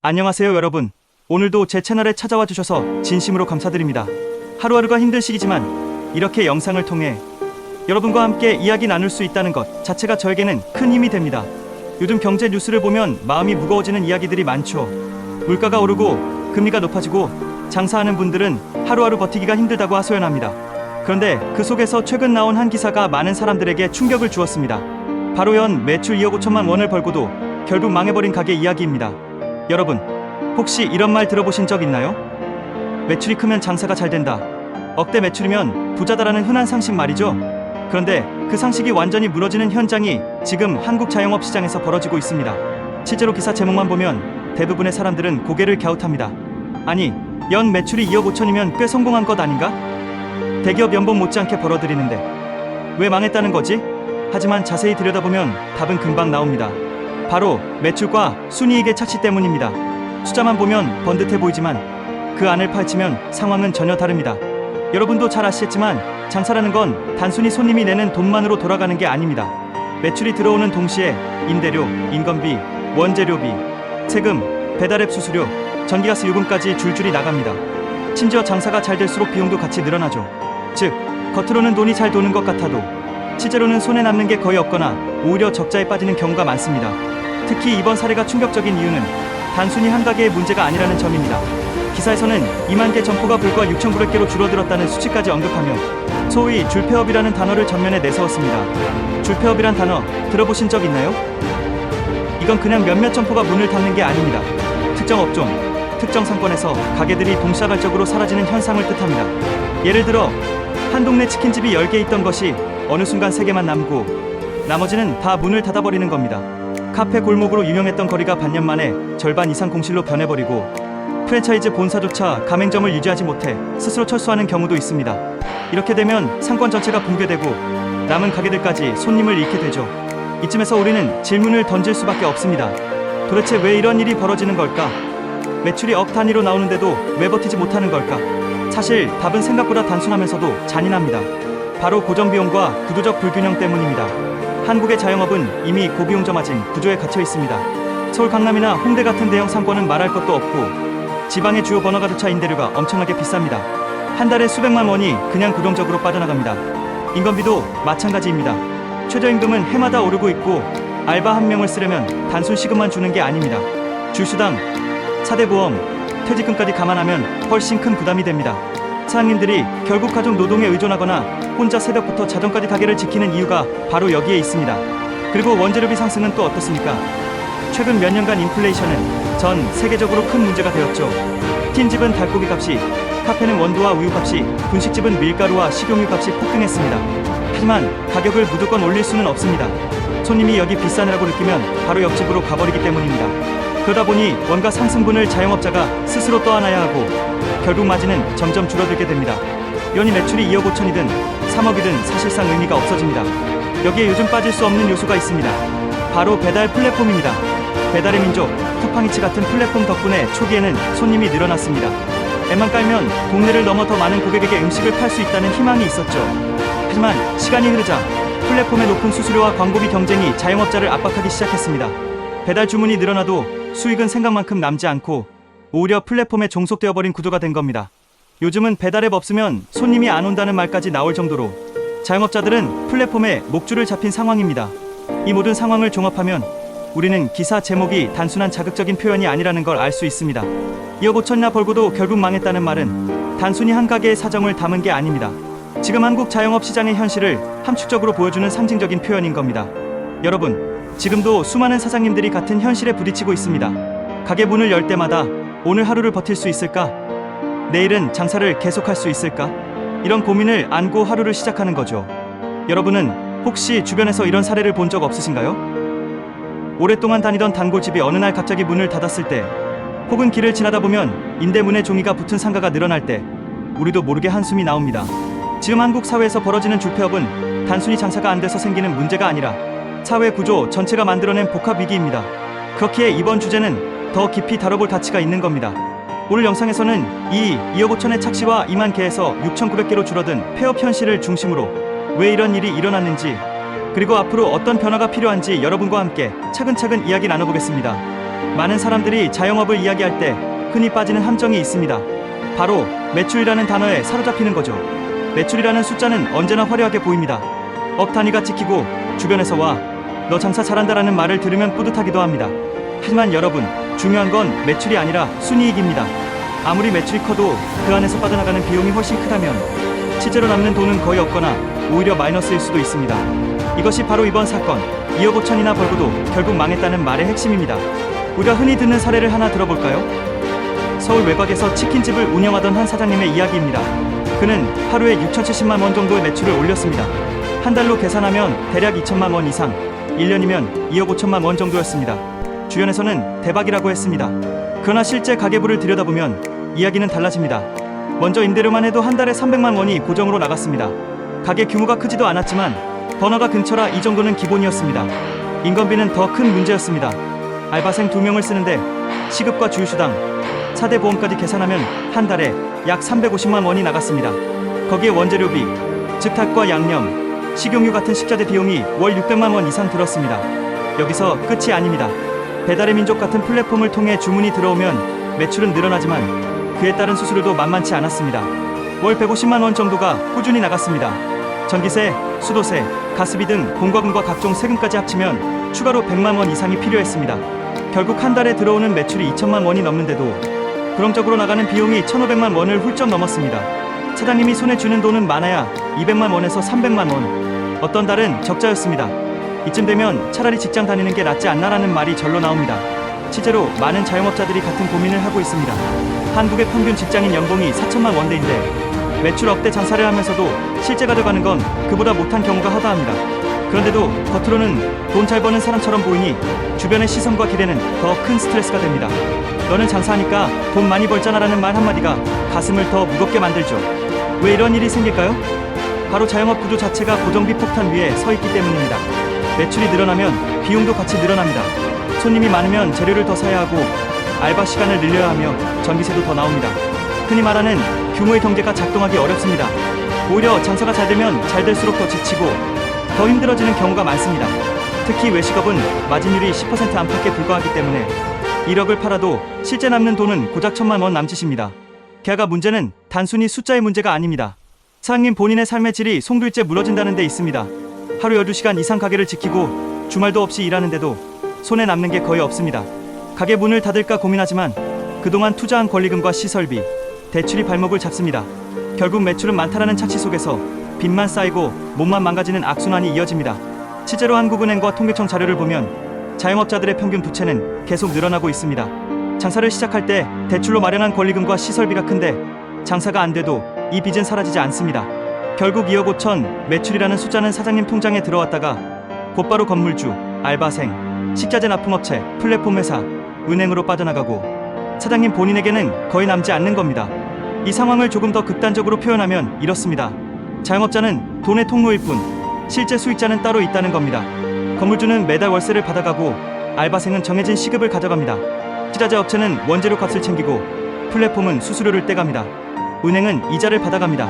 안녕하세요 여러분. 오늘도 제 채널에 찾아와 주셔서 진심으로 감사드립니다. 하루하루가 힘든 시기지만 이렇게 영상을 통해 여러분과 함께 이야기 나눌 수 있다는 것 자체가 저에게는 큰 힘이 됩니다. 요즘 경제 뉴스를 보면 마음이 무거워지는 이야기들이 많죠. 물가가 오르고 금리가 높아지고 장사하는 분들은 하루하루 버티기가 힘들다고 하소연합니다. 그런데 그 속에서 최근 나온 한 기사가 많은 사람들에게 충격을 주었습니다. 바로 연 매출 2억 5천만 원을 벌고도 결국 망해버린 가게 이야기입니다. 여러분, 혹시 이런 말 들어보신 적 있나요? 매출이 크면 장사가 잘 된다. 억대 매출이면 부자다라는 흔한 상식 말이죠. 그런데 그 상식이 완전히 무너지는 현장이 지금 한국 자영업 시장에서 벌어지고 있습니다. 실제로 기사 제목만 보면 대부분의 사람들은 고개를 갸웃합니다. 아니, 연 매출이 2억 5천이면 꽤 성공한 것 아닌가? 대기업 연봉 못지않게 벌어들이는데 왜 망했다는 거지? 하지만 자세히 들여다보면 답은 금방 나옵니다. 바로 매출과 순이익의 착시 때문입니다. 숫자만 보면 번듯해 보이지만 그 안을 파헤치면 상황은 전혀 다릅니다. 여러분도 잘 아시겠지만 장사라는 건 단순히 손님이 내는 돈만으로 돌아가는 게 아닙니다. 매출이 들어오는 동시에 임대료, 인건비, 원재료비, 세금, 배달앱 수수료, 전기가스 요금까지 줄줄이 나갑니다. 심지어 장사가 잘 될수록 비용도 같이 늘어나죠. 즉, 겉으로는 돈이 잘 도는 것 같아도 실제로는 손에 남는 게 거의 없거나 오히려 적자에 빠지는 경우가 많습니다. 특히 이번 사례가 충격적인 이유는 단순히 한 가게의 문제가 아니라는 점입니다. 기사에서는 2만 개 점포가 불과 6,900개로 줄어들었다는 수치까지 언급하며 소위 줄폐업이라는 단어를 전면에 내세웠습니다. 줄폐업이란 단어 들어보신 적 있나요? 이건 그냥 몇몇 점포가 문을 닫는 게 아닙니다. 특정 업종, 특정 상권에서 가게들이 동시다발적으로 사라지는 현상을 뜻합니다. 예를 들어 한 동네 치킨집이 10개 있던 것이 어느 순간 3개만 남고 나머지는 다 문을 닫아버리는 겁니다. 카페 골목으로 유명했던 거리가 반년 만에 절반 이상 공실로 변해버리고 프랜차이즈 본사조차 가맹점을 유지하지 못해 스스로 철수하는 경우도 있습니다. 이렇게 되면 상권 전체가 붕괴되고 남은 가게들까지 손님을 잃게 되죠. 이쯤에서 우리는 질문을 던질 수밖에 없습니다. 도대체 왜 이런 일이 벌어지는 걸까? 매출이 억 단위로 나오는데도 왜 버티지 못하는 걸까? 사실 답은 생각보다 단순하면서도 잔인합니다. 바로 고정비용과 구조적 불균형 때문입니다. 한국의 자영업은 이미 고비용점화진 구조에 갇혀 있습니다. 서울 강남이나 홍대 같은 대형 상권은 말할 것도 없고 지방의 주요 번화가조차 임대료가 엄청나게 비쌉니다. 한 달에 수백만 원이 그냥 고정적으로 빠져나갑니다. 인건비도 마찬가지입니다. 최저임금은 해마다 오르고 있고 알바 한 명을 쓰려면 단순 시급만 주는 게 아닙니다. 주휴수당, 사대보험, 퇴직금까지 감안하면 훨씬 큰 부담이 됩니다. 사장님들이 결국 가족 노동에 의존하거나 혼자 새벽부터 자정까지 가게를 지키는 이유가 바로 여기에 있습니다. 그리고 원재료비 상승은 또 어떻습니까? 최근 몇 년간 인플레이션은 전 세계적으로 큰 문제가 되었죠. 틴집은 닭고기 값이, 카페는 원두와 우유 값이, 분식집은 밀가루와 식용유 값이 폭등했습니다. 하지만 가격을 무조건 올릴 수는 없습니다. 손님이 여기 비싸네라고 느끼면 바로 옆집으로 가버리기 때문입니다. 그러다 보니 원가 상승분을 자영업자가 스스로 떠안아야 하고 결국 마진은 점점 줄어들게 됩니다. 연이 매출이 2억 5천이든 3억이든 사실상 의미가 없어집니다. 여기에 요즘 빠질 수 없는 요소가 있습니다. 바로 배달 플랫폼입니다. 배달의 민족, 쿠팡이츠 같은 플랫폼 덕분에 초기에는 손님이 늘어났습니다. 앱만 깔면 동네를 넘어 더 많은 고객에게 음식을 팔 수 있다는 희망이 있었죠. 하지만 시간이 흐르자 플랫폼의 높은 수수료와 광고비 경쟁이 자영업자를 압박하기 시작했습니다. 배달 주문이 늘어나도 수익은 생각만큼 남지 않고 오히려 플랫폼에 종속되어버린 구조가 된 겁니다. 요즘은 배달앱 없으면 손님이 안 온다는 말까지 나올 정도로 자영업자들은 플랫폼에 목줄을 잡힌 상황입니다. 이 모든 상황을 종합하면 우리는 기사 제목이 단순한 자극적인 표현이 아니라는 걸 알 수 있습니다. 2억 5천이나 벌고도 결국 망했다는 말은 단순히 한 가게의 사정을 담은 게 아닙니다. 지금 한국 자영업 시장의 현실을 함축적으로 보여주는 상징적인 표현인 겁니다. 여러분, 지금도 수많은 사장님들이 같은 현실에 부딪히고 있습니다. 가게 문을 열 때마다 오늘 하루를 버틸 수 있을까? 내일은 장사를 계속할 수 있을까? 이런 고민을 안고 하루를 시작하는 거죠. 여러분은 혹시 주변에서 이런 사례를 본 적 없으신가요? 오랫동안 다니던 단골집이 어느 날 갑자기 문을 닫았을 때, 혹은 길을 지나다 보면 임대문에 종이가 붙은 상가가 늘어날 때 우리도 모르게 한숨이 나옵니다. 지금 한국 사회에서 벌어지는 줄폐업은 단순히 장사가 안 돼서 생기는 문제가 아니라 사회 구조 전체가 만들어낸 복합 위기입니다. 그렇기에 이번 주제는 더 깊이 다뤄볼 가치가 있는 겁니다. 오늘 영상에서는 이 2억 5천의 착시와 2만 개에서 6,900개로 줄어든 폐업 현실을 중심으로 왜 이런 일이 일어났는지, 그리고 앞으로 어떤 변화가 필요한지 여러분과 함께 차근차근 이야기 나눠보겠습니다. 많은 사람들이 자영업을 이야기할 때 흔히 빠지는 함정이 있습니다. 바로 매출이라는 단어에 사로잡히는 거죠. 매출이라는 숫자는 언제나 화려하게 보입니다. 억 단위가 찍히고 주변에서 와, 너 장사 잘한다라는 말을 들으면 뿌듯하기도 합니다. 하지만 여러분, 중요한 건 매출이 아니라 순이익입니다. 아무리 매출이 커도 그 안에서 빠져나가는 비용이 훨씬 크다면 실제로 남는 돈은 거의 없거나 오히려 마이너스일 수도 있습니다. 이것이 바로 이번 사건, 2억 5천이나 벌고도 결국 망했다는 말의 핵심입니다. 우리가 흔히 듣는 사례를 하나 들어볼까요? 서울 외곽에서 치킨집을 운영하던 한 사장님의 이야기입니다. 그는 하루에 6,070만 원 정도의 매출을 올렸습니다. 한 달로 계산하면 대략 2천만 원 이상, 1년이면 2억 5천만 원 정도였습니다. 주변에서는 대박이라고 했습니다. 그러나 실제 가계부를 들여다보면 이야기는 달라집니다. 먼저 임대료만 해도 한 달에 300만 원이 고정으로 나갔습니다. 가게 규모가 크지도 않았지만 번화가 근처라 이 정도는 기본이었습니다. 인건비는 더 큰 문제였습니다. 알바생 2명을 쓰는데 시급과 주유수당, 4대 보험까지 계산하면 한 달에 약 350만 원이 나갔습니다. 거기에 원재료비, 즉 닭과 양념, 식용유 같은 식자재 비용이 월 600만 원 이상 들었습니다. 여기서 끝이 아닙니다. 배달의 민족 같은 플랫폼을 통해 주문이 들어오면 매출은 늘어나지만 그에 따른 수수료도 만만치 않았습니다. 월 150만 원 정도가 꾸준히 나갔습니다. 전기세, 수도세, 가스비 등 공과금과 각종 세금까지 합치면 추가로 100만 원 이상이 필요했습니다. 결국 한 달에 들어오는 매출이 2천만 원이 넘는데도 그럼적으로 나가는 비용이 1,500만 원을 훌쩍 넘었습니다. 사장님이 손에 쥐는 돈은 많아야 200만 원에서 300만 원, 어떤 달은 적자였습니다. 이쯤 되면 차라리 직장 다니는 게 낫지 않나라는 말이 절로 나옵니다. 실제로 많은 자영업자들이 같은 고민을 하고 있습니다. 한국의 평균 직장인 연봉이 4천만 원대인데 매출 억대 장사를 하면서도 실제 가져가는 건 그보다 못한 경우가 허다합니다. 그런데도 겉으로는 돈 잘 버는 사람처럼 보이니 주변의 시선과 기대는 더 큰 스트레스가 됩니다. 너는 장사하니까 돈 많이 벌잖아 라는 말 한마디가 가슴을 더 무겁게 만들죠. 왜 이런 일이 생길까요? 바로 자영업 구조 자체가 고정비 폭탄 위에 서 있기 때문입니다. 매출이 늘어나면 비용도 같이 늘어납니다. 손님이 많으면 재료를 더 사야 하고 알바 시간을 늘려야 하며 전기세도 더 나옵니다. 흔히 말하는 규모의 경제가 작동하기 어렵습니다. 오히려 장사가 잘 되면 잘 될수록 더 지치고 더 힘들어지는 경우가 많습니다. 특히 외식업은 마진율이 10% 안팎에 불과하기 때문에 1억을 팔아도 실제 남는 돈은 고작 1,000만 원 남짓입니다. 게다가 문제는 단순히 숫자의 문제가 아닙니다. 사장님 본인의 삶의 질이 송두리째 무너진다는 데 있습니다. 하루 12시간 이상 가게를 지키고 주말도 없이 일하는데도 손에 남는 게 거의 없습니다. 가게 문을 닫을까 고민하지만 그동안 투자한 권리금과 시설비, 대출이 발목을 잡습니다. 결국 매출은 많다라는 착시 속에서 빚만 쌓이고 몸만 망가지는 악순환이 이어집니다. 실제로 한국은행과 통계청 자료를 보면 자영업자들의 평균 부채는 계속 늘어나고 있습니다. 장사를 시작할 때 대출로 마련한 권리금과 시설비가 큰데 장사가 안 돼도 이 빚은 사라지지 않습니다. 결국 2억 5천 매출이라는 숫자는 사장님 통장에 들어왔다가 곧바로 건물주, 알바생, 식자재 납품업체, 플랫폼 회사, 은행으로 빠져나가고 사장님 본인에게는 거의 남지 않는 겁니다. 이 상황을 조금 더 극단적으로 표현하면 이렇습니다. 자영업자는 돈의 통로일 뿐 실제 수익자는 따로 있다는 겁니다. 건물주는 매달 월세를 받아가고 알바생은 정해진 시급을 가져갑니다. 식자재 업체는 원재료 값을 챙기고 플랫폼은 수수료를 떼갑니다. 은행은 이자를 받아갑니다.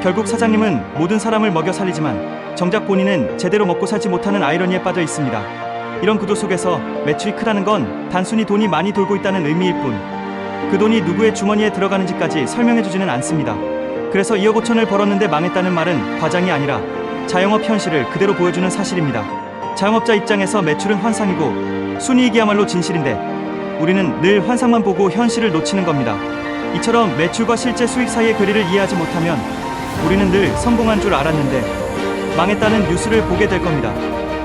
결국 사장님은 모든 사람을 먹여 살리지만 정작 본인은 제대로 먹고 살지 못하는 아이러니에 빠져 있습니다. 이런 구도 속에서 매출이 크다는 건 단순히 돈이 많이 돌고 있다는 의미일 뿐 그 돈이 누구의 주머니에 들어가는지까지 설명해주지는 않습니다. 그래서 2억 5천을 벌었는데 망했다는 말은 과장이 아니라 자영업 현실을 그대로 보여주는 사실입니다. 자영업자 입장에서 매출은 환상이고 순이익이야말로 진실인데 우리는 늘 환상만 보고 현실을 놓치는 겁니다. 이처럼 매출과 실제 수익 사이의 괴리를 이해하지 못하면 우리는 늘 성공한 줄 알았는데 망했다는 뉴스를 보게 될 겁니다.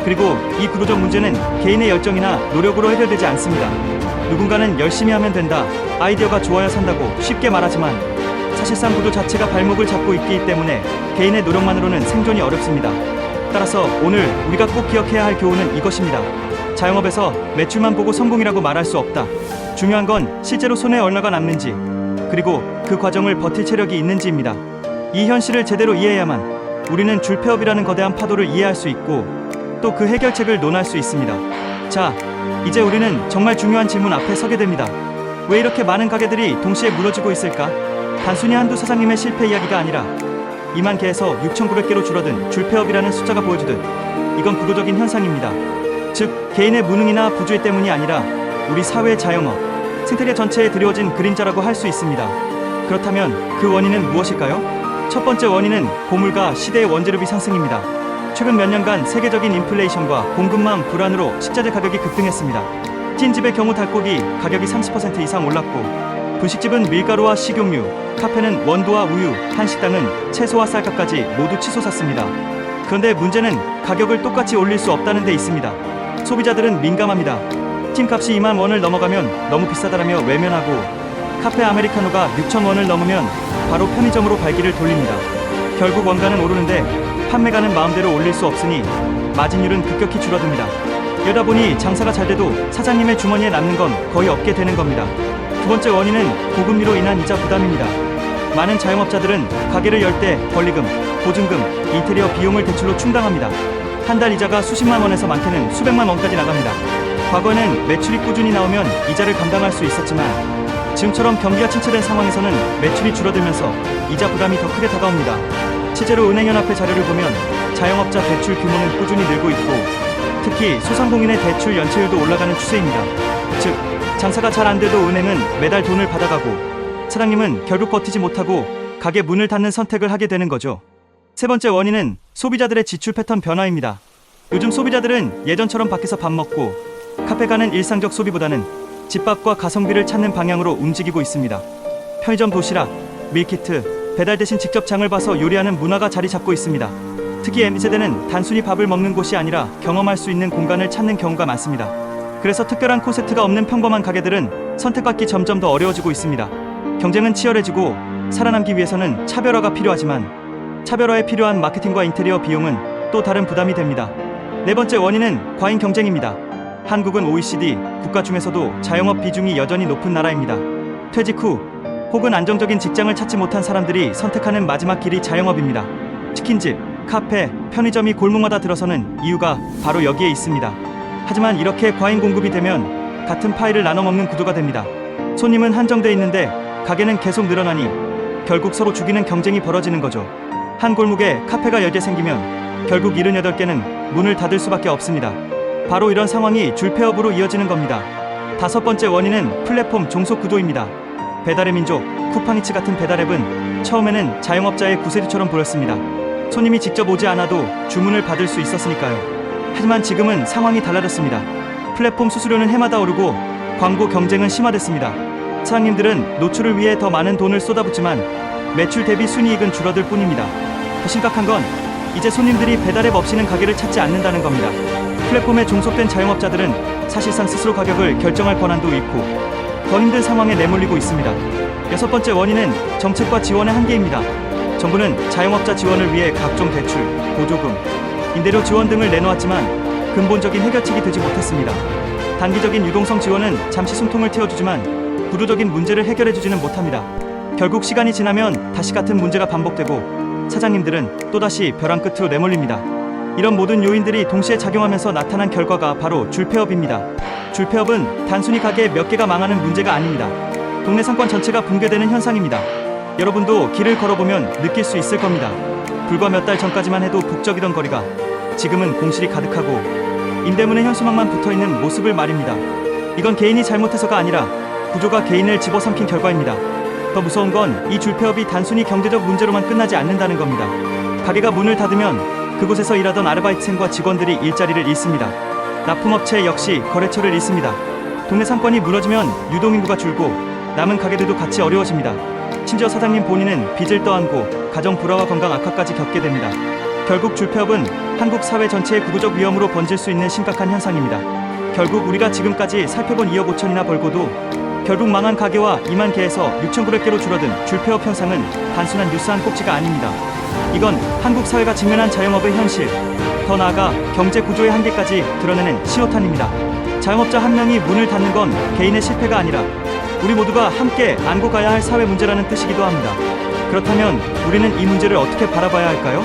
그리고 이 구조적 문제는 개인의 열정이나 노력으로 해결되지 않습니다. 누군가는 열심히 하면 된다, 아이디어가 좋아야 산다고 쉽게 말하지만 사실상 구조 자체가 발목을 잡고 있기 때문에 개인의 노력만으로는 생존이 어렵습니다. 따라서 오늘 우리가 꼭 기억해야 할 교훈은 이것입니다. 자영업에서 매출만 보고 성공이라고 말할 수 없다. 중요한 건 실제로 손에 얼마가 남는지 그리고 그 과정을 버틸 체력이 있는지입니다. 이 현실을 제대로 이해해야만 우리는 줄폐업이라는 거대한 파도를 이해할 수 있고 또 그 해결책을 논할 수 있습니다. 자, 이제 우리는 정말 중요한 질문 앞에 서게 됩니다. 왜 이렇게 많은 가게들이 동시에 무너지고 있을까? 단순히 한두 사장님의 실패 이야기가 아니라 2만 개에서 6,900개로 줄어든 줄폐업이라는 숫자가 보여주듯 이건 구조적인 현상입니다. 즉 개인의 무능이나 부주의 때문이 아니라 우리 사회의 자영업, 생태계 전체에 드리워진 그림자라고 할 수 있습니다. 그렇다면 그 원인은 무엇일까요? 첫 번째 원인은 고물가 시대의 원재료비 상승입니다. 최근 몇 년간 세계적인 인플레이션과 공급망 불안으로 식자재 가격이 급등했습니다. 찐집의 경우 닭고기 가격이 30% 이상 올랐고, 분식집은 밀가루와 식용유, 카페는 원두와 우유, 한식당은 채소와 쌀값까지 모두 치솟았습니다. 그런데 문제는 가격을 똑같이 올릴 수 없다는 데 있습니다. 소비자들은 민감합니다. 찜값이 2만 원을 넘어가면 너무 비싸다라며 외면하고, 카페 아메리카노가 6천 원을 넘으면 바로 편의점으로 발길을 돌립니다. 결국 원가는 오르는데 판매가는 마음대로 올릴 수 없으니 마진율은 급격히 줄어듭니다. 이러다 보니 장사가 잘 돼도 사장님의 주머니에 남는 건 거의 없게 되는 겁니다. 두 번째 원인은 고금리로 인한 이자 부담입니다. 많은 자영업자들은 가게를 열 때 권리금, 보증금, 인테리어 비용을 대출로 충당합니다. 한 달 이자가 수십만 원에서 많게는 수백만 원까지 나갑니다. 과거에는 매출이 꾸준히 나오면 이자를 감당할 수 있었지만, 지금처럼 경기가 침체된 상황에서는 매출이 줄어들면서 이자 부담이 더 크게 다가옵니다. 실제로 은행연합회 자료를 보면 자영업자 대출 규모는 꾸준히 늘고 있고, 특히 소상공인의 대출 연체율도 올라가는 추세입니다. 즉, 장사가 잘 안 돼도 은행은 매달 돈을 받아가고, 사장님은 결국 버티지 못하고 가게 문을 닫는 선택을 하게 되는 거죠. 세 번째 원인은 소비자들의 지출 패턴 변화입니다. 요즘 소비자들은 예전처럼 밖에서 밥 먹고 카페 가는 일상적 소비보다는 집밥과 가성비를 찾는 방향으로 움직이고 있습니다. 편의점 도시락, 밀키트, 배달 대신 직접 장을 봐서 요리하는 문화가 자리 잡고 있습니다. 특히 MZ세대는 단순히 밥을 먹는 곳이 아니라 경험할 수 있는 공간을 찾는 경우가 많습니다. 그래서 특별한 콘셉트가 없는 평범한 가게들은 선택받기 점점 더 어려워지고 있습니다. 경쟁은 치열해지고 살아남기 위해서는 차별화가 필요하지만, 차별화에 필요한 마케팅과 인테리어 비용은 또 다른 부담이 됩니다. 네 번째 원인은 과잉 경쟁입니다. 한국은 OECD 국가 중에서도 자영업 비중이 여전히 높은 나라입니다. 퇴직 후 혹은 안정적인 직장을 찾지 못한 사람들이 선택하는 마지막 길이 자영업입니다. 치킨집, 카페, 편의점이 골목마다 들어서는 이유가 바로 여기에 있습니다. 하지만 이렇게 과잉 공급이 되면 같은 파이를 나눠 먹는 구도가 됩니다. 손님은 한정돼 있는데 가게는 계속 늘어나니 결국 서로 죽이는 경쟁이 벌어지는 거죠. 한 골목에 카페가 10개 생기면 결국 78개는 문을 닫을 수밖에 없습니다. 바로 이런 상황이 줄폐업으로 이어지는 겁니다. 다섯 번째 원인은 플랫폼 종속 구도입니다. 배달의 민족, 쿠팡이츠 같은 배달앱은 처음에는 자영업자의 구세주처럼 보였습니다. 손님이 직접 오지 않아도 주문을 받을 수 있었으니까요. 하지만 지금은 상황이 달라졌습니다. 플랫폼 수수료는 해마다 오르고 광고 경쟁은 심화됐습니다. 사장님들은 노출을 위해 더 많은 돈을 쏟아붓지만 매출 대비 순이익은 줄어들 뿐입니다. 더 심각한 건 이제 손님들이 배달앱 없이는 가게를 찾지 않는다는 겁니다. 플랫폼에 종속된 자영업자들은 사실상 스스로 가격을 결정할 권한도 잃고 더 힘든 상황에 내몰리고 있습니다. 여섯 번째 원인은 정책과 지원의 한계입니다. 정부는 자영업자 지원을 위해 각종 대출, 보조금, 임대료 지원 등을 내놓았지만 근본적인 해결책이 되지 못했습니다. 단기적인 유동성 지원은 잠시 숨통을 틔워주지만 구조적인 문제를 해결해주지는 못합니다. 결국 시간이 지나면 다시 같은 문제가 반복되고 사장님들은 또다시 벼랑 끝으로 내몰립니다. 이런 모든 요인들이 동시에 작용하면서 나타난 결과가 바로 줄폐업입니다. 줄폐업은 단순히 가게 몇 개가 망하는 문제가 아닙니다. 동네 상권 전체가 붕괴되는 현상입니다. 여러분도 길을 걸어보면 느낄 수 있을 겁니다. 불과 몇 달 전까지만 해도 북적이던 거리가 지금은 공실이 가득하고 임대문에 현수막만 붙어있는 모습을 말입니다. 이건 개인이 잘못해서가 아니라 구조가 개인을 집어삼킨 결과입니다. 더 무서운 건 이 줄폐업이 단순히 경제적 문제로만 끝나지 않는다는 겁니다. 가게가 문을 닫으면 그곳에서 일하던 아르바이트생과 직원들이 일자리를 잃습니다. 납품업체 역시 거래처를 잃습니다. 동네 상권이 무너지면 유동인구가 줄고 남은 가게들도 같이 어려워집니다. 심지어 사장님 본인은 빚을 떠안고 가정 불화와 건강 악화까지 겪게 됩니다. 결국 줄폐업은 한국 사회 전체의 구조적 위험으로 번질 수 있는 심각한 현상입니다. 결국 우리가 지금까지 살펴본 2억 5천이나 벌고도 결국 망한 가게와 2만 개에서 6,900개로 줄어든 줄폐업 현상은 단순한 뉴스 한 꼭지가 아닙니다. 이건 한국 사회가 직면한 자영업의 현실, 더 나아가 경제 구조의 한계까지 드러내는 신호탄입니다. 자영업자 한 명이 문을 닫는 건 개인의 실패가 아니라 우리 모두가 함께 안고 가야 할 사회 문제라는 뜻이기도 합니다. 그렇다면 우리는 이 문제를 어떻게 바라봐야 할까요?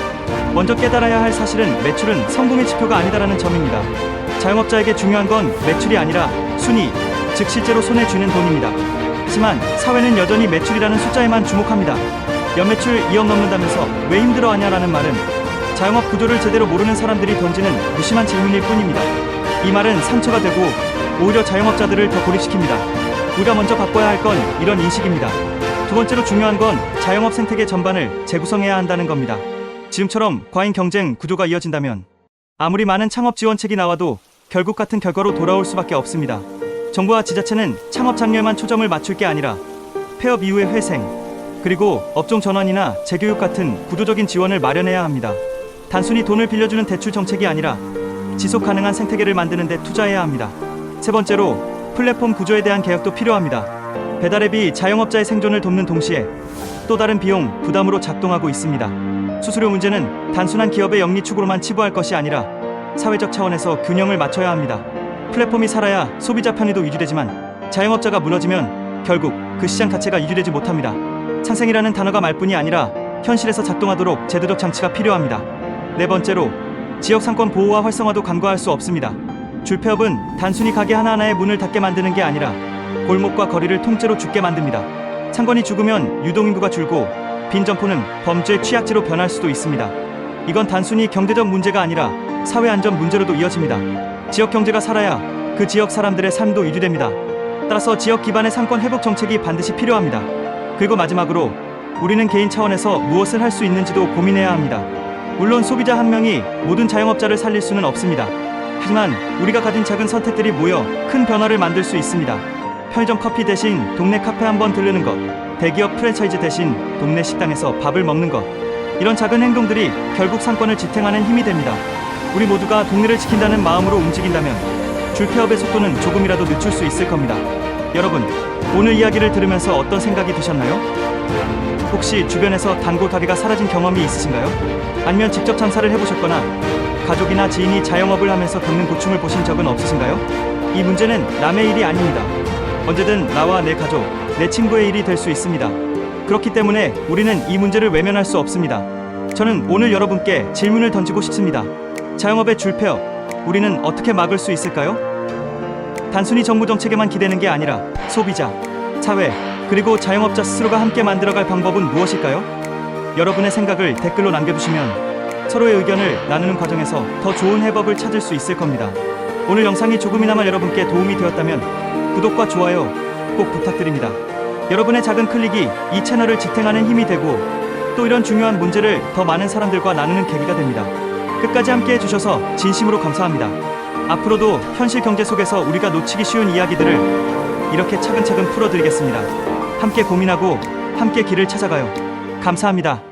먼저 깨달아야 할 사실은 매출은 성공의 지표가 아니다라는 점입니다. 자영업자에게 중요한 건 매출이 아니라 순이익, 즉 실제로 손에 쥐는 돈입니다. 하지만 사회는 여전히 매출이라는 숫자에만 주목합니다. 연매출 2억 넘는다면서 왜 힘들어하냐라는 말은 자영업 구조를 제대로 모르는 사람들이 던지는 무심한 질문일 뿐입니다. 이 말은 상처가 되고 오히려 자영업자들을 더 고립시킵니다. 우리가 먼저 바꿔야 할 건 이런 인식입니다. 두 번째로 중요한 건 자영업 생태계 전반을 재구성해야 한다는 겁니다. 지금처럼 과잉 경쟁 구도가 이어진다면 아무리 많은 창업 지원책이 나와도 결국 같은 결과로 돌아올 수밖에 없습니다. 정부와 지자체는 창업 장려에만 초점을 맞출 게 아니라 폐업 이후의 회생, 그리고 업종 전환이나 재교육 같은 구조적인 지원을 마련해야 합니다. 단순히 돈을 빌려주는 대출 정책이 아니라 지속 가능한 생태계를 만드는 데 투자해야 합니다. 세 번째로 플랫폼 구조에 대한 개혁도 필요합니다. 배달앱이 자영업자의 생존을 돕는 동시에 또 다른 비용 부담으로 작동하고 있습니다. 수수료 문제는 단순한 기업의 영리 추구로만 치부할 것이 아니라 사회적 차원에서 균형을 맞춰야 합니다. 플랫폼이 살아야 소비자 편의도 유지되지만 자영업자가 무너지면 결국 그 시장 자체가 유지되지 못합니다. 상생이라는 단어가 말뿐이 아니라 현실에서 작동하도록 제도적 장치가 필요합니다. 네 번째로 지역 상권 보호와 활성화도 간과할 수 없습니다. 줄폐업은 단순히 가게 하나하나의 문을 닫게 만드는 게 아니라 골목과 거리를 통째로 죽게 만듭니다. 상권이 죽으면 유동인구가 줄고 빈 점포는 범죄 취약지로 변할 수도 있습니다. 이건 단순히 경제적 문제가 아니라 사회 안전 문제로도 이어집니다. 지역 경제가 살아야 그 지역 사람들의 삶도 유지됩니다. 따라서 지역 기반의 상권 회복 정책이 반드시 필요합니다. 그리고 마지막으로 우리는 개인 차원에서 무엇을 할 수 있는지도 고민해야 합니다. 물론 소비자 한 명이 모든 자영업자를 살릴 수는 없습니다. 하지만 우리가 가진 작은 선택들이 모여 큰 변화를 만들 수 있습니다. 편의점 커피 대신 동네 카페 한번 들르는 것, 대기업 프랜차이즈 대신 동네 식당에서 밥을 먹는 것, 이런 작은 행동들이 결국 상권을 지탱하는 힘이 됩니다. 우리 모두가 동네를 지킨다는 마음으로 움직인다면 줄폐업의 속도는 조금이라도 늦출 수 있을 겁니다. 여러분, 오늘 이야기를 들으면서 어떤 생각이 드셨나요? 혹시 주변에서 단골 가게가 사라진 경험이 있으신가요? 아니면 직접 장사를 해보셨거나 가족이나 지인이 자영업을 하면서 겪는 고충을 보신 적은 없으신가요? 이 문제는 남의 일이 아닙니다. 언제든 나와 내 가족, 내 친구의 일이 될 수 있습니다. 그렇기 때문에 우리는 이 문제를 외면할 수 없습니다. 저는 오늘 여러분께 질문을 던지고 싶습니다. 자영업의 줄폐업, 우리는 어떻게 막을 수 있을까요? 단순히 정부 정책에만 기대는 게 아니라 소비자, 사회, 그리고 자영업자 스스로가 함께 만들어갈 방법은 무엇일까요? 여러분의 생각을 댓글로 남겨주시면 서로의 의견을 나누는 과정에서 더 좋은 해법을 찾을 수 있을 겁니다. 오늘 영상이 조금이나마 여러분께 도움이 되었다면 구독과 좋아요 꼭 부탁드립니다. 여러분의 작은 클릭이 이 채널을 지탱하는 힘이 되고 또 이런 중요한 문제를 더 많은 사람들과 나누는 계기가 됩니다. 끝까지 함께 해주셔서 진심으로 감사합니다. 앞으로도 현실 경제 속에서 우리가 놓치기 쉬운 이야기들을 이렇게 차근차근 풀어드리겠습니다. 함께 고민하고 함께 길을 찾아가요. 감사합니다.